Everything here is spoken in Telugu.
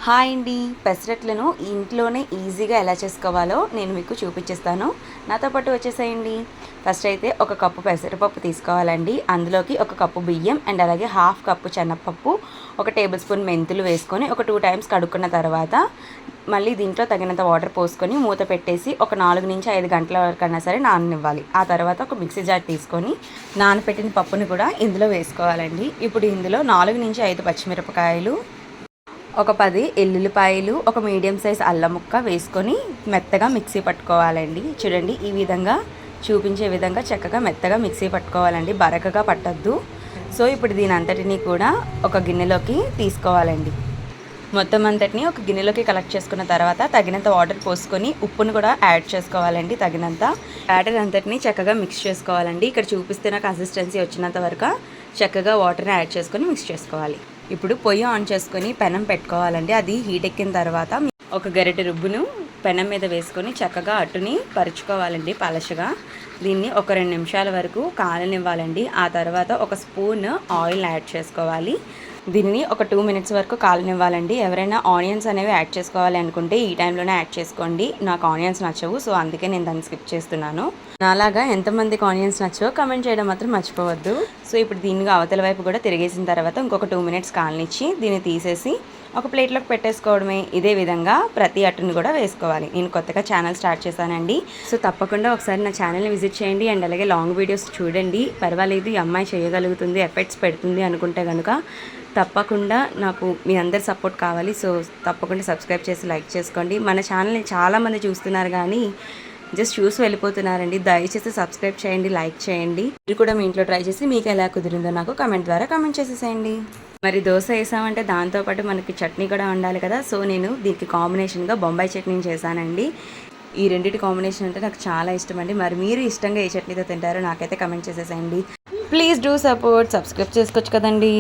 హాయ్ అండి, పెసరట్లను ఇంట్లోనే ఈజీగా ఎలా చేసుకోవాలో నేను మీకు చూపించేస్తాను. నాతో పాటు వచ్చేసేయండి. ఫస్ట్ అయితే ఒక కప్పు పెసరపప్పు తీసుకోవాలండి. అందులోకి ఒక కప్పు బియ్యం అండ్ అలాగే హాఫ్ కప్పు శనగపప్పు, ఒక టేబుల్ స్పూన్ మెంతులు వేసుకొని ఒక 2 టైమ్స్ కడుక్కున్న తర్వాత మళ్ళీ దీంట్లో తగినంత వాటర్ పోసుకొని మూత పెట్టేసి ఒక 4 నుంచి 5 గంటల వరకైనా సరే నాననివ్వాలి. ఆ తర్వాత ఒక మిక్సీ జార్ తీసుకొని నానపెట్టిన పప్పుని కూడా ఇందులో వేసుకోవాలండి. ఇప్పుడు ఇందులో 4 నుంచి 5 పచ్చిమిరపకాయలు, ఒక 10 ఎల్లుల్లిపాయలు, ఒక మీడియం సైజ్ అల్లం ముక్క వేసుకొని మెత్తగా మిక్సీ పట్టుకోవాలండి. చూడండి, ఈ విధంగా చూపించే విధంగా చక్కగా మెత్తగా మిక్సీ పట్టుకోవాలండి, బరకగా పట్టద్దు. సో ఇప్పుడు దీని అంతటినీ కూడా ఒక గిన్నెలోకి తీసుకోవాలండి. మొత్తం అంతటిని ఒక గిన్నెలోకి కలెక్ట్ చేసుకున్న తర్వాత తగినంత వాటర్ పోసుకొని ఉప్పును కూడా యాడ్ చేసుకోవాలండి. తగినంత వాటర్ అంతటిని చక్కగా మిక్స్ చేసుకోవాలండి. ఇక్కడ చూపిస్తున్న కన్సిస్టెన్సీ వచ్చినంత వరకు చక్కగా వాటర్ని యాడ్ చేసుకొని మిక్స్ చేసుకోవాలి. ఇప్పుడు పొయ్యి ఆన్ చేసుకొని పెనం పెట్టుకోవాలండి. అది హీట్ ఎక్కిన తర్వాత ఒక గరిటె రుబ్బును పెనం మీద వేసుకొని చక్కగా అట్టుని పరుచుకోవాలండి పలచగా. దీన్ని ఒక 2 నిమిషాల వరకు కాలనివ్వాలండి. ఆ తర్వాత ఒక స్పూన్ ఆయిల్ యాడ్ చేసుకోవాలి. దీనిని ఒక 2 మినిట్స్ వరకు కాలనివ్వాలండి. ఎవరైనా ఆనియన్స్ అనేవి యాడ్ చేసుకోవాలి అనుకుంటే ఈ టైంలోనే యాడ్ చేసుకోండి. నాకు ఆనియన్స్ నచ్చవు, సో అందుకే నేను దాన్ని స్కిప్ చేస్తున్నాను. నాలాగా ఎంతమందికి ఆనియన్స్ నచ్చో కమెంట్ చేయడం మాత్రం మర్చిపోవద్దు. సో ఇప్పుడు దీన్ని అవతల వైపు కూడా తిరిగేసిన తర్వాత ఇంకొక 2 మినిట్స్ కాలనిచ్చి దీన్ని తీసేసి ఒక ప్లేట్లోకి పెట్టేసుకోవడమే. ఇదే విధంగా ప్రతి అట్టుని కూడా వేసుకోవాలి. నేను కొత్తగా ఛానల్ స్టార్ట్ చేశానండి, సో తప్పకుండా ఒకసారి నా ఛానల్ని విజిట్ చేయండి అండ్ అలాగే లాంగ్ వీడియోస్ చూడండి. పర్వాలేదు, ఈ అమ్మాయి చేయగలుగుతుంది, ఎఫెక్ట్స్ పెడుతుంది అనుకుంటే కనుక తప్పకుండా నాకు మీ అందరి సపోర్ట్ కావాలి. సో తప్పకుండా సబ్స్క్రైబ్ చేసి లైక్ చేసుకోండి. మన ఛానల్ని చాలామంది చూస్తున్నారు కానీ జస్ట్ చూసి వెళ్ళిపోతున్నారండి. దయచేసి సబ్స్క్రైబ్ చేయండి, లైక్ చేయండి. మీరు కూడా మీ ఇంట్లో ట్రై చేసి మీకు ఎలా కుదిరిందో నాకు కమెంట్ ద్వారా కమెంట్ చేసేసేయండి. మరి దోశ వేసామంటే దాంతోపాటు మనకి చట్నీ కూడా ఉండాలి కదా. సో నేను దీనికి కాంబినేషన్గా బొంబాయి చట్నీ చేశానండి. ఈ రెండింటి కాంబినేషన్ అంటే నాకు చాలా ఇష్టం అండి. మరి మీరు ఇష్టంగా ఏ చట్నీతో తింటారో నాకైతే కమెంట్ చేసేసేయండి. ప్లీజ్ డూ సపోర్ట్, సబ్స్క్రైబ్ చేసుకోవచ్చు కదండి.